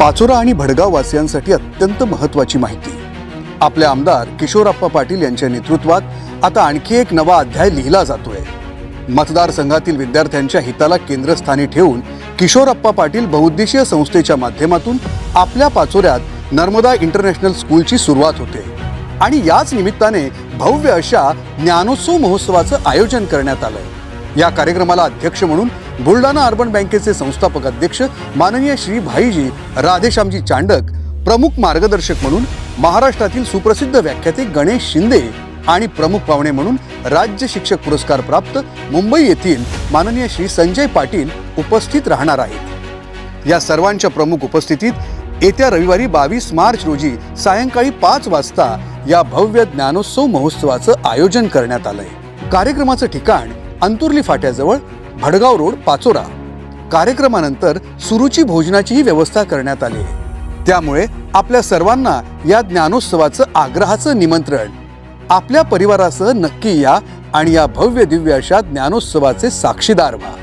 पाचोरा आणि भडगाव वासियांसाठी अत्यंत महत्त्वाची माहिती। आपले आमदार किशोरप्पा पाटील यांच्या नेतृत्वात आता आणखी एक नवा अध्याय लिहिला जातोय। मतदारसंघातील विद्यार्थ्यांच्या हिताला केंद्रस्थानी ठेवून किशोरप्पा पाटील बहुउद्देशीय संस्थेच्या माध्यमातून आपल्या पाचोऱ्यात नर्मदा इंटरनॅशनल स्कूलची सुरुवात होते आणि याच निमित्ताने भव्य अशा ज्ञानोत्सव महोत्सवाचं आयोजन करण्यात आलंय। या कार्यक्रमाला अध्यक्ष म्हणून बुलढाणा अर्बन बँकेचे संस्थापक अध्यक्ष माननीय श्री भाईजी राधेश्यामजी चांडक, प्रमुख मार्गदर्शक म्हणून महाराष्ट्रातील सुप्रसिद्ध व्याख्याते गणेश शिंदे आणि प्रमुख पाहुणे म्हणून राज्य शिक्षक पुरस्कार प्राप्त मुंबई येथील माननीय श्री संजय पाटील उपस्थित राहणार आहेत। या सर्वांच्या प्रमुख उपस्थितीत येत्या रविवारी 22 मार्च रोजी सायंकाळी 5 वाजता या भव्य ज्ञानोत्सव महोत्सवाचं आयोजन करण्यात आलंय। कार्यक्रमाचं ठिकाण अंतुर्ली फाट्याजवळ भडगाव रोड, पाचोरा। कार्यक्रमानंतर सुरुची भोजनाचीही व्यवस्था करण्यात आली आहे। त्यामुळे आपल्या सर्वांना या ज्ञानोत्सवाचं आग्रहाचं निमंत्रण। आपल्या परिवारासह नक्की या आणि या भव्य दिव्य अशा ज्ञानोत्सवाचे साक्षीदार व्हा।